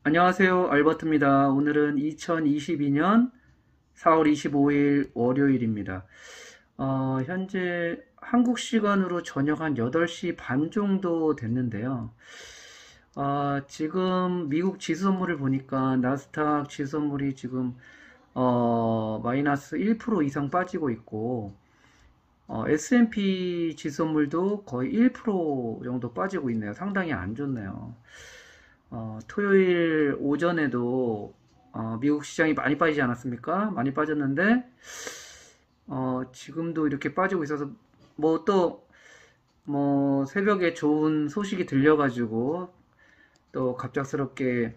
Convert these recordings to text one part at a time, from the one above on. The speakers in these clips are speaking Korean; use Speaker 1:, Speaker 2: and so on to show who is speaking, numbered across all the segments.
Speaker 1: 안녕하세요. 알버트입니다. 오늘은 2022년 4월 25일 월요일입니다. 현재 한국 시간으로 저녁 한 8시 반 정도 됐는데요. 지금 미국 지수 선물을 보니까 나스닥 지수 선물이 지금 마이너스 1% 이상 빠지고 있고 S&P 지수 선물도 거의 1% 정도 빠지고 있네요. 상당히 안 좋네요. 토요일 오전에도 미국 시장이 많이 빠지지 않았습니까? 많이 빠졌는데 지금도 이렇게 빠지고 있어서 뭐 또 뭐 새벽에 좋은 소식이 들려가지고 또 갑작스럽게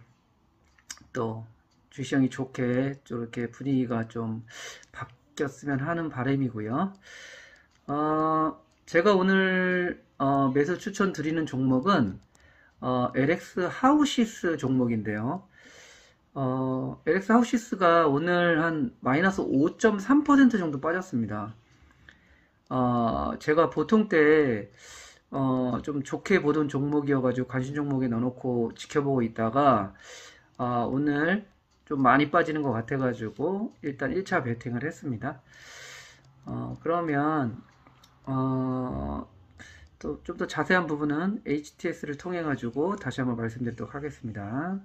Speaker 1: 또 주시장이 좋게 이렇게 분위기가 좀 바뀌었으면 하는 바람이고요. 제가 오늘 매수 추천 드리는 종목은 LX 하우시스 종목인데요. LX 하우시스가 오늘 한 마이너스 5.3% 정도 빠졌습니다. 제가 보통 때, 좀 좋게 보던 종목이어가지고 관심 종목에 넣어놓고 지켜보고 있다가, 오늘 좀 많이 빠지는 것 같아가지고, 일단 1차 베팅을 했습니다. 그러면, 어, 또 좀 더 자세한 부분은 HTS를 통해 가지고 다시 한번 말씀드리도록 하겠습니다.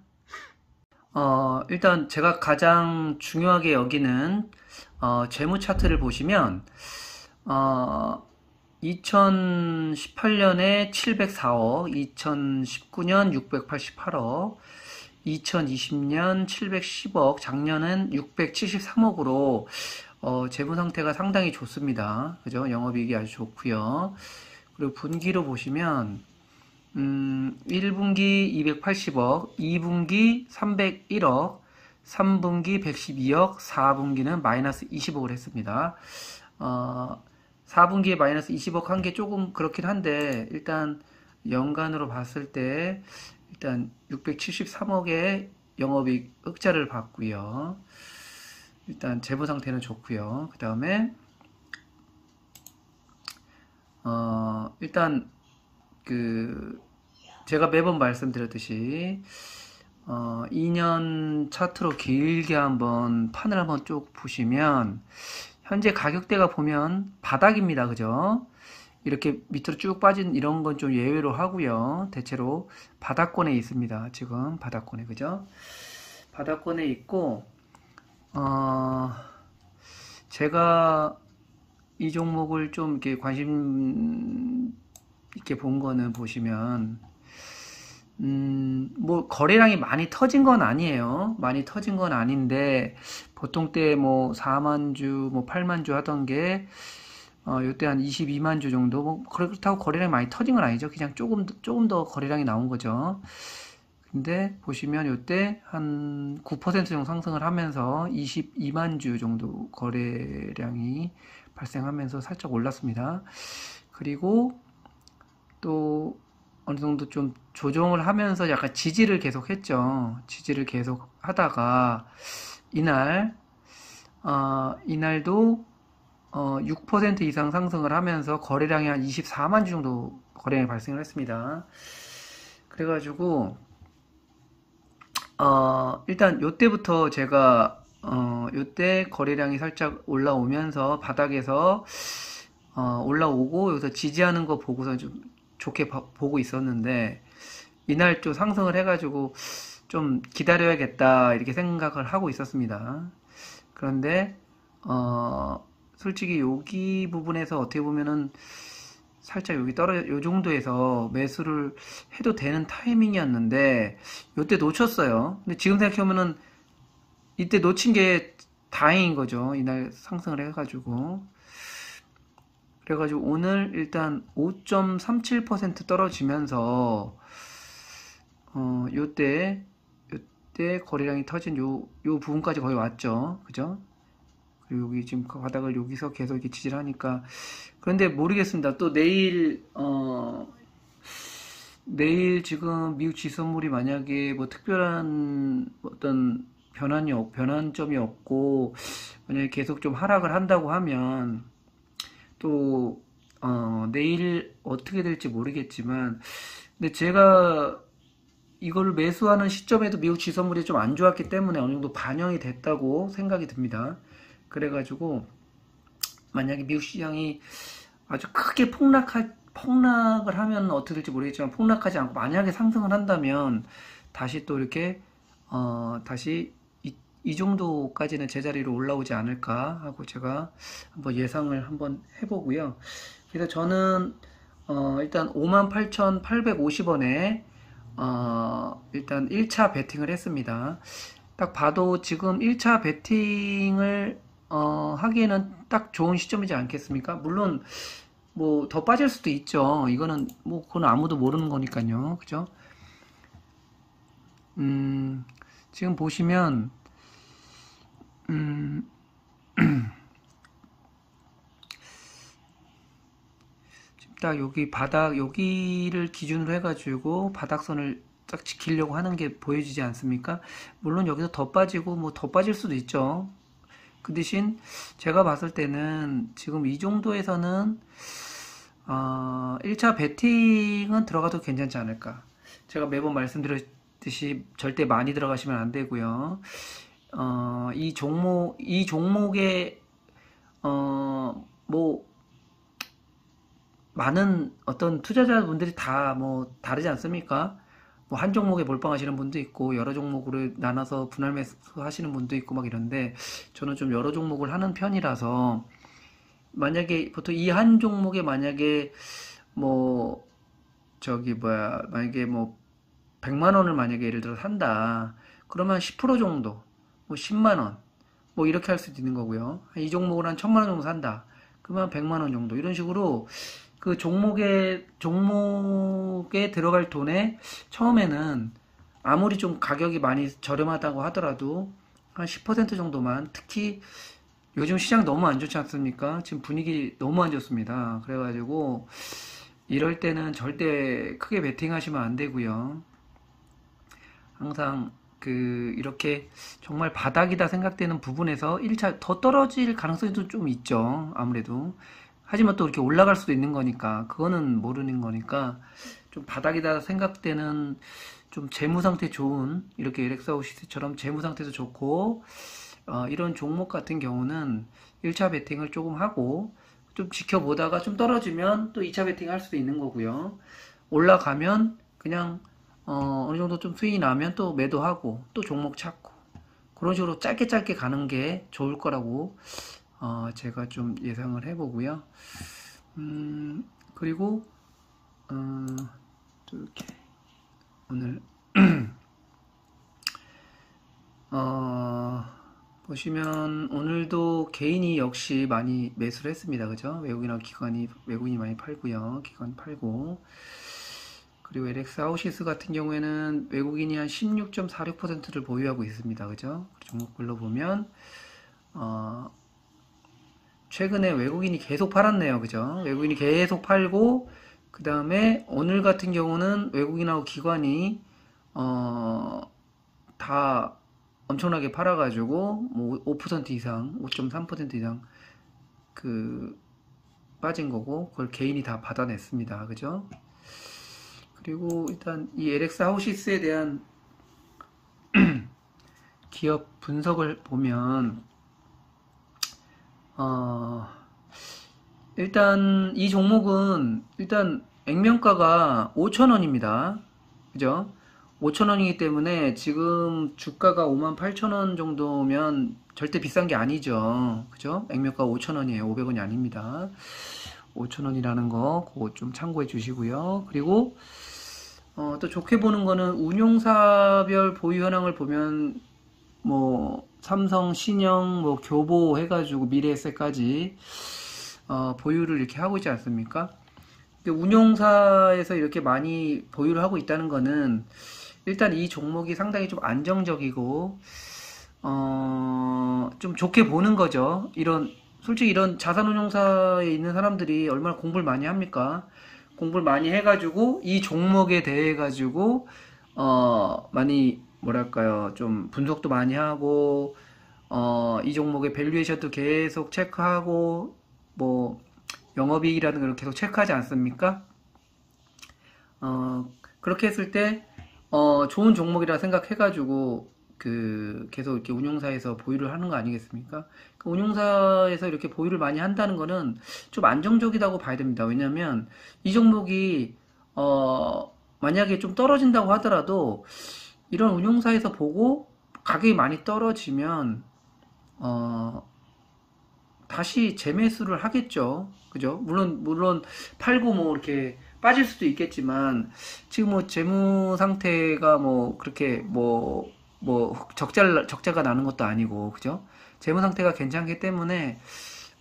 Speaker 1: 일단 제가 가장 중요하게 여기는 재무 차트를 보시면 어, 2018년에 704억, 2019년 688억, 2020년 710억, 작년은 673억으로 재무 상태가 상당히 좋습니다. 그죠? 영업이익이 아주 좋고요. 그리고 분기로 보시면 1분기 280억, 2분기 301억, 3분기 112억, 4분기는 마이너스 20억을 했습니다. 4분기에 마이너스 20억 한 게 조금 그렇긴 한데 일단 연간으로 봤을 때 일단 673억의 영업이익 흑자를 봤고요. 일단 재무 상태는 좋고요. 그 다음에 일단 그 제가 매번 말씀드렸듯이 2년 차트로 길게 한번 판을 한번 쭉 보시면 현재 가격대가 보면 바닥입니다. 그죠? 이렇게 밑으로 쭉 빠진 이런 건 좀 예외로 하고요. 대체로 바닥권에 있습니다. 지금 바닥권에 그죠? 바닥권에 있고 제가 이 종목을 좀 이렇게 관심 있게 본 거는 보시면 뭐 거래량이 많이 터진 건 아니에요. 많이 터진 건 아닌데 보통 때 뭐 4만 주, 뭐 8만 주 하던 게 요때 한 22만 주 정도 뭐 그렇다고 거래량이 많이 터진 건 아니죠. 그냥 조금 더 거래량이 나온 거죠. 근데 보시면 요때 한 9% 정도 상승을 하면서 22만 주 정도 거래량이 발생하면서 살짝 올랐습니다. 그리고 또 어느 정도 좀 조정을 하면서 약간 지지를 계속 했죠. 지지를 계속 하다가 이날도 6% 이상 상승을 하면서 거래량이 한 24만 주 정도 거래량이 발생을 했습니다. 그래가지고 일단 요때부터 제가 요때 거래량이 살짝 올라오면서 바닥에서 올라오고 여기서 지지하는 거 보고서 좀 좋게 보고 있었는데 이날 또 상승을 해가지고 좀 기다려야겠다 이렇게 생각을 하고 있었습니다. 그런데 솔직히 여기 부분에서 어떻게 보면은 살짝 여기 요 정도에서 매수를 해도 되는 타이밍이었는데 요때 놓쳤어요. 근데 지금 생각해보면은 이때 놓친 게 다행인 거죠. 이날 상승을 해가지고. 그래가지고 오늘 일단 5.37% 떨어지면서 요때 거래량이 터진 요 부분까지 거의 왔죠. 그죠? 그리고 여기 지금 그 바닥을 여기서 계속 이렇게 지지를 하니까 그런데 모르겠습니다. 또 내일 지금 미국 지선물이 만약에 뭐 특별한 어떤 변환점이 없고 만약에 계속 좀 하락을 한다고 하면 또 내일 어떻게 될지 모르겠지만 근데 제가 이걸 매수하는 시점에도 미국 지선물이 좀 안 좋았기 때문에 어느 정도 반영이 됐다고 생각이 듭니다. 그래가지고 만약에 미국 시장이 아주 크게 폭락을 하면 어떻게 될지 모르겠지만 폭락하지 않고 만약에 상승을 한다면 다시 또 이렇게 다시 이 정도까지는 제자리로 올라오지 않을까 하고 제가 한번 예상을 한번 해보고요. 그래서 저는 일단 58,850원에 일단 1차 베팅을 했습니다. 딱 봐도 지금 1차 베팅을 하기에는 딱 좋은 시점이지 않겠습니까? 물론 뭐 더 빠질 수도 있죠. 이거는 뭐 그건 아무도 모르는 거니까요. 그죠? 지금 보시면 딱 여기 바닥 여기를 기준으로 해가지고 바닥선을 딱 지키려고 하는 게 보여지지 않습니까? 물론 여기서 더 빠지고 뭐 더 빠질 수도 있죠. 그 대신 제가 봤을 때는 지금 이 정도에서는 1차 베팅은 들어가도 괜찮지 않을까. 제가 매번 말씀드렸듯이 절대 많이 들어가시면 안 되고요. 이 종목에 뭐 많은 어떤 투자자분들이 다 뭐 다르지 않습니까? 뭐 한 종목에 몰빵하시는 분도 있고 여러 종목으로 나눠서 분할 매수 하시는 분도 있고 막 이런데 저는 좀 여러 종목을 하는 편이라서 만약에 보통 이 한 종목에 만약에 뭐 만약에 뭐 100만 원을 만약에 예를 들어 산다. 그러면 10% 정도 뭐 10만 원 뭐 이렇게 할 수도 있는 거고요. 이 종목을 한 1000만 원 정도 산다. 그러면 100만 원 정도 이런 식으로 그 종목에 들어갈 돈에 처음에는 아무리 좀 가격이 많이 저렴하다고 하더라도 한 10% 정도만, 특히 요즘 시장 너무 안 좋지 않습니까? 지금 분위기 너무 안 좋습니다. 그래가지고 이럴 때는 절대 크게 베팅하시면 안 되고요. 항상 이렇게 정말 바닥이다 생각되는 부분에서 1차 더 떨어질 가능성도 좀 있죠. 아무래도. 하지만 또 이렇게 올라갈 수도 있는 거니까, 그거는 모르는 거니까, 좀 바닥이다 생각되는 좀 재무 상태 좋은, 이렇게 LX아웃시스처럼 재무 상태도 좋고, 이런 종목 같은 경우는 1차 베팅을 조금 하고, 좀 지켜보다가 좀 떨어지면 또 2차 베팅 할 수도 있는 거고요. 올라가면 그냥, 어느 정도 좀 수익이 나면 또 매도하고, 또 종목 찾고, 그런 식으로 짧게 가는 게 좋을 거라고, 제가 좀 예상을 해보고요. 그리고, 또 이렇게, 오늘, 보시면, 오늘도 개인이 역시 많이 매수를 했습니다. 그죠? 외국인이 많이 팔고요. 기관이 팔고. 그리고 LX 아웃시스 같은 경우에는 외국인이 한 16.46%를 보유하고 있습니다. 그죠? 종목별로 보면, 최근에 외국인이 계속 팔았네요. 그죠? 외국인이 계속 팔고, 그 다음에 오늘 같은 경우는 외국인하고 기관이, 다 엄청나게 팔아가지고, 뭐 5% 이상, 5.3% 이상, 빠진 거고, 그걸 개인이 다 받아냈습니다. 그죠? 그리고 일단 이 LX 하우시스에 대한 기업 분석을 보면, 일단 이 종목은 일단 액면가가 5,000원입니다. 그죠? 5,000원이기 때문에 지금 주가가 58,000원 정도면 절대 비싼 게 아니죠. 그죠? 액면가 5,000원이에요. 500원이 아닙니다. 5,000원이라는 거 그거 좀 참고해 주시고요. 그리고 또 좋게 보는 거는 운용사별 보유 현황을 보면 뭐 삼성, 신영, 뭐 교보 해가지고 미래에셋까지 보유를 이렇게 하고 있지 않습니까? 운용사에서 이렇게 많이 보유를 하고 있다는 거는 일단 이 종목이 상당히 좀 안정적이고 좀 좋게 보는 거죠. 솔직히 이런 자산운용사에 있는 사람들이 얼마나 공부를 많이 합니까? 공부를 많이 해가지고 이 종목에 대해 가지고 많이 뭐랄까요, 좀 분석도 많이 하고 이 종목의 밸류에이션도 계속 체크하고 뭐 영업이익이라는 걸 계속 체크하지 않습니까? 그렇게 했을 때 좋은 종목이라 생각해가지고, 계속 이렇게 운용사에서 보유를 하는 거 아니겠습니까? 그 운용사에서 이렇게 보유를 많이 한다는 거는 좀 안정적이라고 봐야 됩니다. 왜냐면, 이 종목이, 만약에 좀 떨어진다고 하더라도, 이런 운용사에서 보고, 가격이 많이 떨어지면, 어, 다시 재매수를 하겠죠. 그죠? 물론, 팔고 뭐, 이렇게 빠질 수도 있겠지만, 지금 뭐, 재무 상태가 뭐, 그렇게 적자가 나는 것도 아니고, 그죠? 재무 상태가 괜찮기 때문에,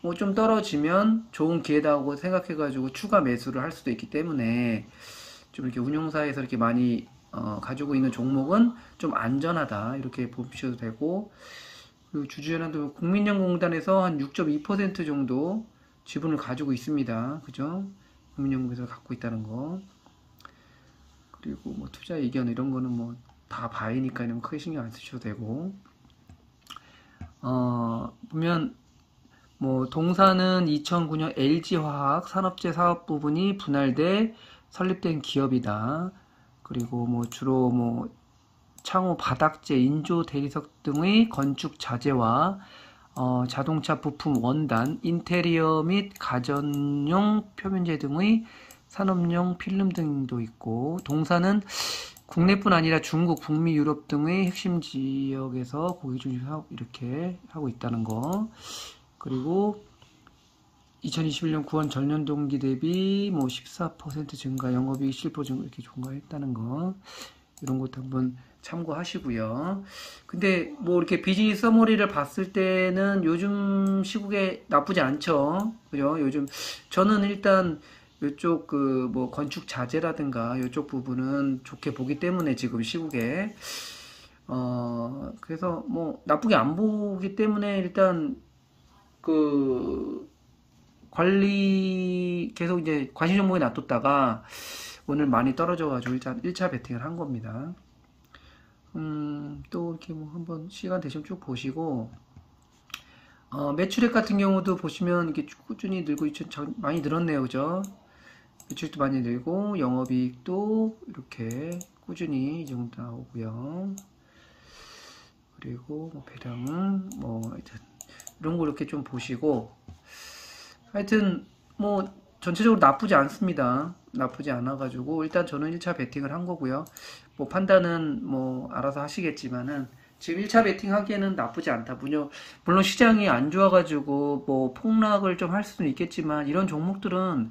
Speaker 1: 뭐, 좀 떨어지면 좋은 기회다고 생각해가지고 추가 매수를 할 수도 있기 때문에, 좀 이렇게 운용사에서 이렇게 많이, 가지고 있는 종목은 좀 안전하다. 이렇게 보셔도 되고, 그리고 주주연합도 국민연금공단에서 한 6.2% 정도 지분을 가지고 있습니다. 그죠? 국민연금에서 갖고 있다는 거. 그리고 뭐 투자 이견 이런 거는 뭐 다 바이니까 이런 거 크게 신경 안 쓰셔도 되고. 보면 뭐 동사는 2009년 LG화학 산업재 사업 부분이 분할돼 설립된 기업이다. 그리고 뭐 주로 뭐 창호, 바닥재, 인조, 대리석 등의 건축 자재와 자동차 부품 원단, 인테리어 및 가전용 표면재 등의 산업용 필름 등도 있고, 동사는 국내뿐 아니라 중국, 북미, 유럽 등의 핵심 지역에서 고객 중심 사업 이렇게 하고 있다는 거. 그리고 2021년 9월 전년 동기 대비 뭐 14% 증가, 영업이익 7% 증가 이렇게 증가했다는 거. 이런 것도 한번 참고하시고요. 근데 뭐 이렇게 비즈니스 서머리를 봤을 때는 요즘 시국에 나쁘지 않죠. 그죠? 요즘 저는 일단 이쪽 뭐 건축 자재라든가 이쪽 부분은 좋게 보기 때문에 지금 시국에 그래서 뭐 나쁘게 안 보기 때문에 일단 그 관리 계속 이제 관심 종목에 놔뒀다가 오늘 많이 떨어져가지고 일단 1차 베팅을 한 겁니다. 또 이렇게 뭐 한번 시간 되시면 쭉 보시고, 매출액 같은 경우도 보시면 이게 꾸준히 늘고 많이 늘었네요. 그죠? 매출도 많이 늘고, 영업이익도 이렇게 꾸준히 이 정도 나오고요. 그리고 뭐 배당은 뭐 하여튼 이런 거 이렇게 좀 보시고, 하여튼 뭐 전체적으로 나쁘지 않습니다. 나쁘지 않아가지고 일단 저는 1차 베팅을 한 거고요. 뭐 판단은 뭐 알아서 하시겠지만은 지금 1차 베팅 하기에는 나쁘지 않다. 물론 시장이 안 좋아가지고 뭐 폭락을 좀 할 수는 있겠지만 이런 종목들은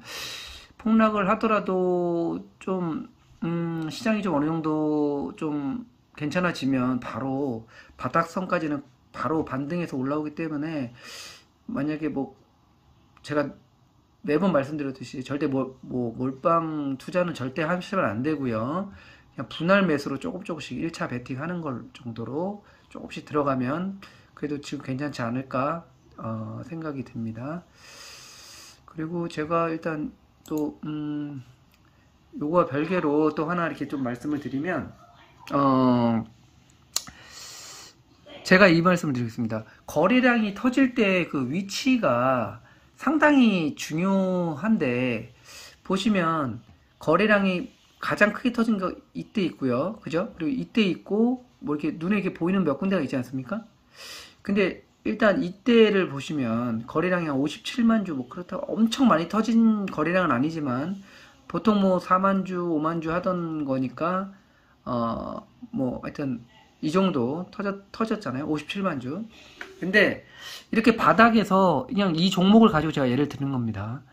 Speaker 1: 폭락을 하더라도 좀 시장이 좀 어느 정도 좀 괜찮아지면 바로 바닥선까지는 바로 반등해서 올라오기 때문에 만약에 뭐 제가 매번 말씀드렸듯이 절대 몰빵 투자는 절대 하시면 안 되고요. 그냥 분할 매수로 조금씩 1차 베팅 하는 걸 정도로 조금씩 들어가면 그래도 지금 괜찮지 않을까 생각이 듭니다. 그리고 제가 일단 또 요거와 별개로 또 하나 이렇게 좀 말씀을 드리면 제가 이 말씀을 드리겠습니다. 거래량이 터질 때 그 위치가 상당히 중요한데 보시면 거래량이 가장 크게 터진 거 이때 있고요. 그죠? 그리고 이때 있고 뭐 이렇게 눈에 이렇게 보이는 몇 군데가 있지 않습니까? 근데 일단 이때를 보시면 거래량이 한 57만 주 뭐 그렇다고 엄청 많이 터진 거래량은 아니지만 보통 뭐 4만 주, 5만 주 하던 거니까 뭐 하여튼 이 정도 터졌잖아요. 57만 주. 근데 이렇게 바닥에서 그냥 이 종목을 가지고 제가 예를 드는 겁니다.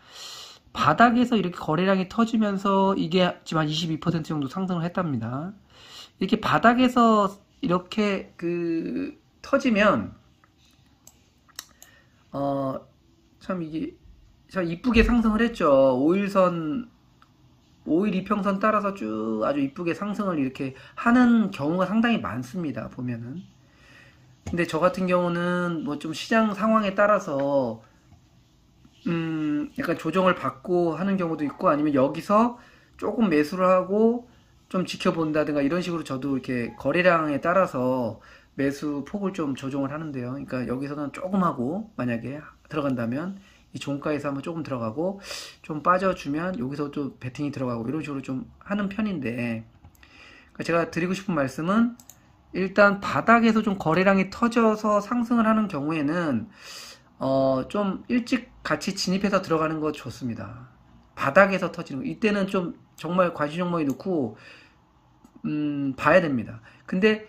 Speaker 1: 바닥에서 이렇게 거래량이 터지면서 이게 지금 한 22% 정도 상승을 했답니다. 이렇게 바닥에서 이렇게 터지면 참 이게 참 이쁘게 상승을 했죠. 5일 이평선 따라서 쭉 아주 이쁘게 상승을 이렇게 하는 경우가 상당히 많습니다. 보면은. 근데 저 같은 경우는 뭐 좀 시장 상황에 따라서 약간 조정을 받고 하는 경우도 있고 아니면 여기서 조금 매수를 하고 좀 지켜본다든가 이런 식으로 저도 이렇게 거래량에 따라서 매수 폭을 좀 조정을 하는데요. 그러니까 여기서는 조금 하고 만약에 들어간다면 이 종가에서 한번 조금 들어가고 좀 빠져주면 여기서 또 베팅이 들어가고 이런 식으로 좀 하는 편인데 제가 드리고 싶은 말씀은 일단 바닥에서 좀 거래량이 터져서 상승을 하는 경우에는 좀 일찍 같이 진입해서 들어가는 거 좋습니다. 바닥에서 터지는 거. 이때는 좀 정말 과시 종목에 넣고 봐야 됩니다. 근데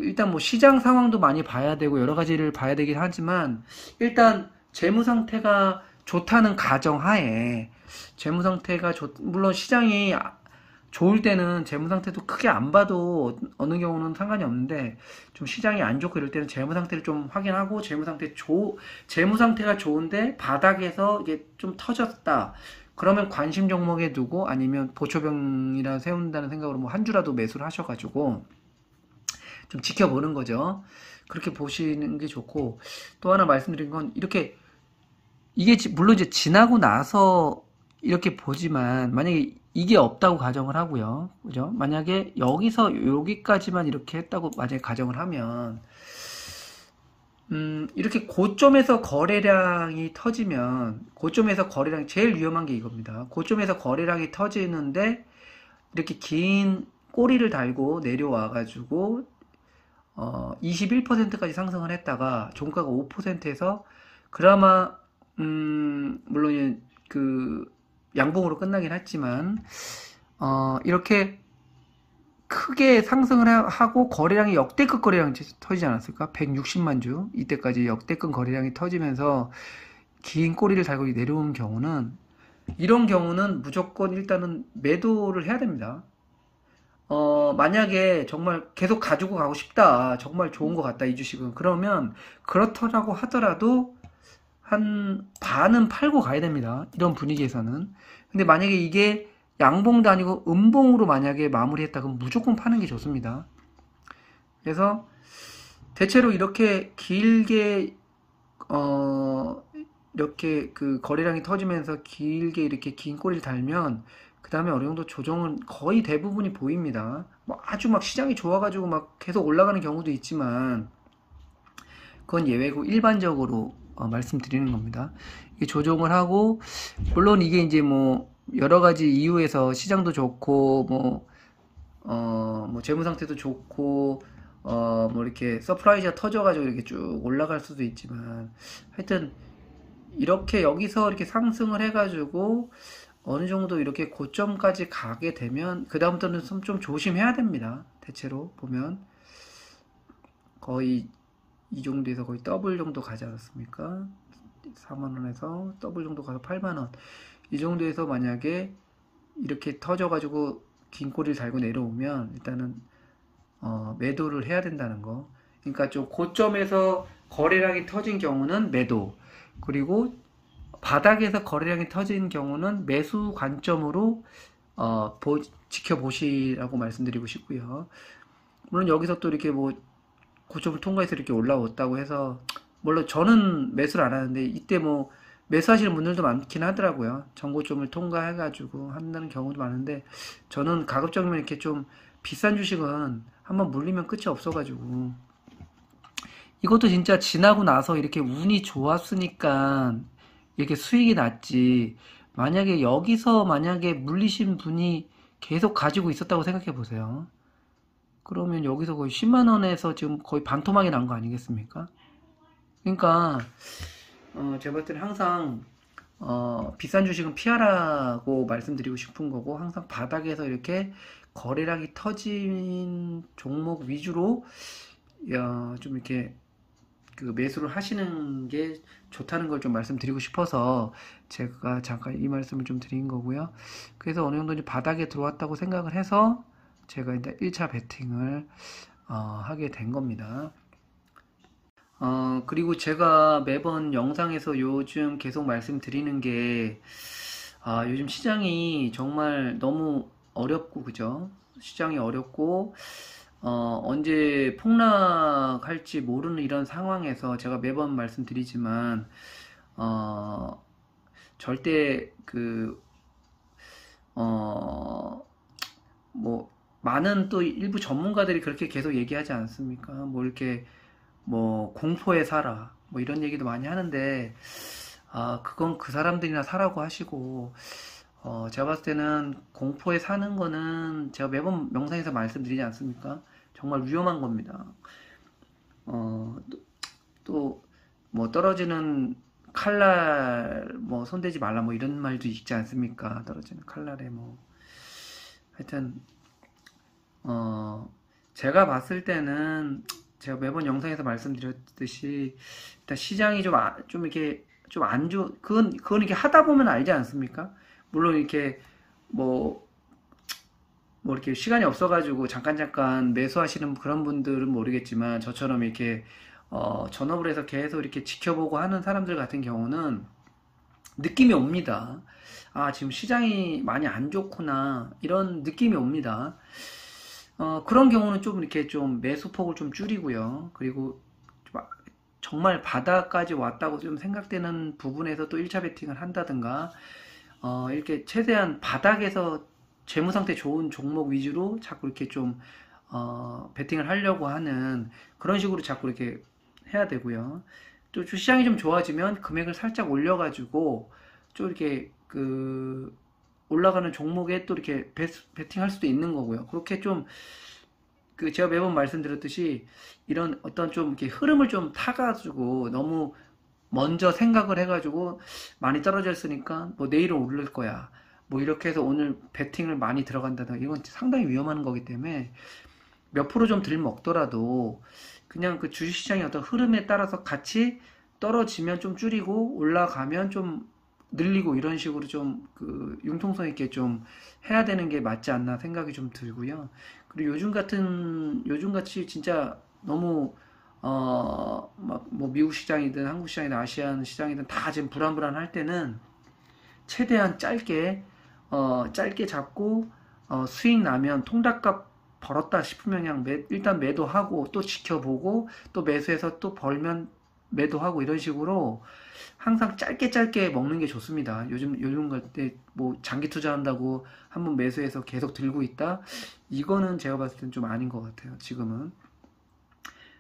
Speaker 1: 일단 뭐 시장 상황도 많이 봐야 되고 여러 가지를 봐야 되긴 하지만 일단 재무 상태가 좋다는 가정하에 재무 상태가 물론 시장이 좋을 때는 재무 상태도 크게 안 봐도 어느 경우는 상관이 없는데 좀 시장이 안 좋고 이럴 때는 재무 상태를 좀 확인하고 재무 상태가 좋은데 바닥에서 이게 좀 터졌다. 그러면 관심 종목에 두고 아니면 보초병이라 세운다는 생각으로 뭐 한 주라도 매수를 하셔가지고 좀 지켜보는 거죠. 그렇게 보시는 게 좋고 또 하나 말씀드린 건 이렇게 이게 물론 이제 지나고 나서 이렇게 보지만 만약에 이게 없다고 가정을 하고요. 그죠? 만약에 여기서 여기까지만 이렇게 했다고 만약에 가정을 하면 이렇게 고점에서 거래량이 터지면 고점에서 거래량이 제일 위험한 게 이겁니다. 고점에서 거래량이 터지는데 이렇게 긴 꼬리를 달고 내려와 가지고 21%까지 상승을 했다가 종가가 5%에서 그나마 물론 양봉으로 끝나긴 했지만 이렇게 크게 상승을 하고 거래량이 역대급 거래량이 터지지 않았을까? 160만 주 이때까지 역대급 거래량이 터지면서 긴 꼬리를 달고 내려온 경우는 이런 경우는 무조건 일단은 매도를 해야 됩니다. 만약에 정말 계속 가지고 가고 싶다, 정말 좋은 것 같다 이 주식은, 그러면 그렇더라고 하더라도 한 반은 팔고 가야 됩니다. 이런 분위기에서는. 근데 만약에 이게 양봉도 아니고 음봉으로 만약에 마무리했다 그러면 무조건 파는 게 좋습니다. 그래서 대체로 이렇게 길게 이렇게 거래량이 터지면서 길게 이렇게 긴 꼬리를 달면 그 다음에 어느 정도 조정은 거의 대부분이 보입니다. 뭐 아주 막 시장이 좋아가지고 막 계속 올라가는 경우도 있지만 그건 예외고 일반적으로 말씀드리는 겁니다. 이게 조정을 하고 물론 이게 이제 뭐 여러 가지 이유에서 시장도 좋고 뭐 재무 상태도 좋고 뭐 이렇게 서프라이즈가 터져가지고 이렇게 쭉 올라갈 수도 있지만 하여튼 이렇게 여기서 이렇게 상승을 해가지고 어느 정도 이렇게 고점까지 가게 되면 그 다음부터는 좀 조심해야 됩니다. 대체로 보면 거의 이 정도에서 거의 더블 정도 가지 않았습니까? 4만원에서 더블 정도 가서 8만원 이 정도에서 만약에 이렇게 터져가지고 긴 꼬리를 달고 내려오면 일단은 매도를 해야 된다는 거. 그러니까 좀 고점에서 거래량이 터진 경우는 매도, 그리고 바닥에서 거래량이 터진 경우는 매수 관점으로 지켜보시라고 말씀드리고 싶고요. 물론 여기서 또 이렇게 뭐 고점을 통과해서 이렇게 올라왔다고 해서 물론 저는 매수를 안 하는데 이때 뭐 매수하시는 분들도 많긴 하더라고요. 전고점을 통과해가지고 한다는 경우도 많은데 저는 가급적이면 이렇게 좀 비싼 주식은 한번 물리면 끝이 없어가지고 이것도 진짜 지나고 나서 이렇게 운이 좋았으니까 이렇게 수익이 났지, 만약에 여기서 만약에 물리신 분이 계속 가지고 있었다고 생각해 보세요. 그러면 여기서 거의 10만원에서 지금 거의 반토막이 난 거 아니겠습니까? 그러니까 제가 봤을 때는 항상 비싼 주식은 피하라고 말씀드리고 싶은 거고, 항상 바닥에서 이렇게 거래량이 터진 종목 위주로 좀 이렇게 매수를 하시는 게 좋다는 걸 좀 말씀드리고 싶어서 제가 잠깐 이 말씀을 좀 드린 거고요. 그래서 어느 정도 바닥에 들어왔다고 생각을 해서 제가 이제 1차 베팅을 하게 된 겁니다. 그리고 제가 매번 영상에서 요즘 계속 말씀드리는 게 요즘 시장이 정말 너무 어렵고, 그죠? 시장이 어렵고 언제 폭락할지 모르는 이런 상황에서 제가 매번 말씀드리지만 절대 뭐 많은 또 일부 전문가들이 그렇게 계속 얘기하지 않습니까? 뭐 이렇게 뭐 공포에 살아 뭐 이런 얘기도 많이 하는데 그건 그 사람들이나 사라고 하시고 제가 봤을 때는 공포에 사는 거는 제가 매번 명상에서 말씀드리지 않습니까? 정말 위험한 겁니다. 어, 또, 뭐 떨어지는 칼날, 뭐 손대지 말라, 뭐 이런 말도 있지 않습니까? 떨어지는 칼날에 뭐. 하여튼, 어, 제가 봤을 때는 제가 매번 영상에서 말씀드렸듯이 일단 시장이 좀 이렇게 좀 안 그건 이렇게 하다 보면 알지 않습니까? 물론 이렇게 뭐, 뭐 이렇게 시간이 없어가지고 잠깐 매수하시는 그런 분들은 모르겠지만 저처럼 이렇게 전업을 해서 계속 이렇게 지켜보고 하는 사람들 같은 경우는 느낌이 옵니다. 아, 지금 시장이 많이 안 좋구나. 이런 느낌이 옵니다. 그런 경우는 좀 이렇게 좀 매수폭을 좀 줄이고요. 그리고 정말 바닥까지 왔다고 좀 생각되는 부분에서 또 1차 베팅을 한다든가, 이렇게 최대한 바닥에서 재무 상태 좋은 종목 위주로 자꾸 이렇게 좀, 베팅을 하려고 하는 그런 식으로 자꾸 이렇게 해야 되고요. 또 주시장이 좀 좋아지면 금액을 살짝 올려가지고 좀 이렇게 올라가는 종목에 또 이렇게 베팅할 수도 있는 거고요. 그렇게 좀 제가 매번 말씀드렸듯이 이런 어떤 좀 이렇게 흐름을 좀 타가지고 너무 먼저 생각을 해가지고 많이 떨어졌으니까 뭐 내일은 오를 거야. 뭐 이렇게 해서 오늘 베팅을 많이 들어간다든가 이건 상당히 위험한 거기 때문에 몇 프로 좀 덜 먹더라도 그냥 그 주식시장의 어떤 흐름에 따라서 같이 떨어지면 좀 줄이고 올라가면 좀 늘리고 이런 식으로 좀 융통성 있게 좀 해야 되는 게 맞지 않나 생각이 좀 들고요. 그리고 요즘같이 진짜 너무 막 뭐 미국 시장이든 한국 시장이든 아시안 시장이든 다 지금 불안불안할 때는 최대한 짧게 잡고 수익 나면 통닭값 벌었다 싶으면 그냥 일단 매도하고 또 지켜보고 또 매수해서 또 벌면 매도하고 이런 식으로 항상 짧게 먹는 게 좋습니다. 요즘 같때 뭐 장기 투자한다고 한번 매수해서 계속 들고 있다? 이거는 제가 봤을 땐 좀 아닌 것 같아요. 지금은.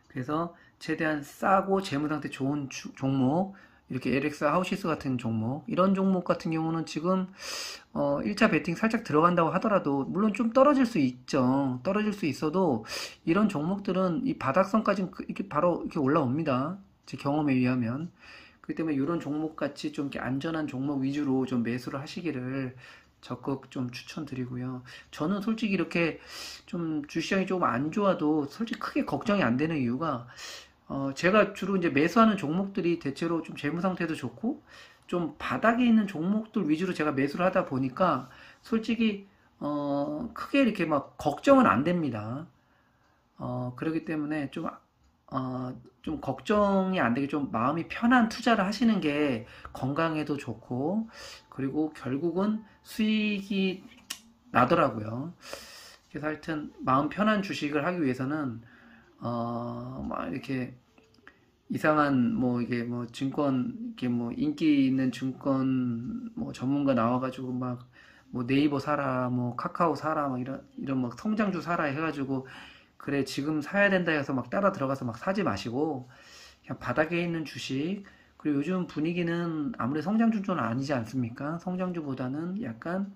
Speaker 1: 그래서 최대한 싸고 재무 상태 좋은 종목, 이렇게 LX 하우시스 같은 종목, 이런 종목 같은 경우는 지금 1차 베팅 살짝 들어간다고 하더라도 물론 좀 떨어질 수 있죠. 떨어질 수 있어도 이런 종목들은 이 바닥선까지 이렇게 바로 이렇게 올라옵니다. 제 경험에 의하면. 그렇기 때문에 이런 종목 같이 좀 이렇게 안전한 종목 위주로 좀 매수를 하시기를 적극 좀 추천드리고요. 저는 솔직히 이렇게 좀 주시장이 조금 안 좋아도 솔직히 크게 걱정이 안 되는 이유가 제가 주로 이제 매수하는 종목들이 대체로 좀 재무 상태도 좋고 좀 바닥에 있는 종목들 위주로 제가 매수를 하다 보니까 솔직히 크게 이렇게 막 걱정은 안 됩니다. 그렇기 때문에 좀 걱정이 안 되게 좀 마음이 편한 투자를 하시는 게 건강에도 좋고, 그리고 결국은 수익이 나더라고요. 그래서 하여튼 마음 편한 주식을 하기 위해서는, 막 이렇게 이상한 뭐 이게 뭐 증권, 이게 뭐 인기 있는 증권 뭐 전문가 나와가지고 막 뭐 네이버 사라, 뭐 카카오 사라, 막 이런 막 성장주 사라 해가지고 그래 지금 사야 된다 해서 막 따라 들어가서 막 사지 마시고 그냥 바닥에 있는 주식, 그리고 요즘 분위기는 아무리 성장주는 아니지 않습니까? 성장주보다는 약간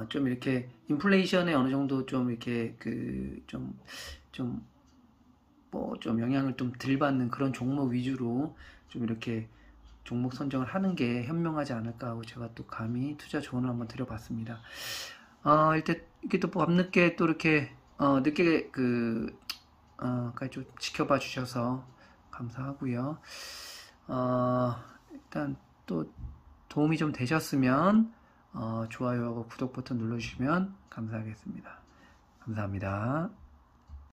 Speaker 1: 좀 이렇게 인플레이션에 어느 정도 좀 이렇게 좀 뭐 좀 영향을 좀 덜 받는 그런 종목 위주로 좀 이렇게 종목 선정을 하는 게 현명하지 않을까 하고 제가 또 감히 투자 조언을 한번 드려봤습니다. 일단 이렇게 또 밤늦게 또 이렇게 늦게 까지 좀 지켜봐 주셔서 감사하고요. 일단 또 도움이 좀 되셨으면 좋아요하고 구독 버튼 눌러주시면 감사하겠습니다. 감사합니다.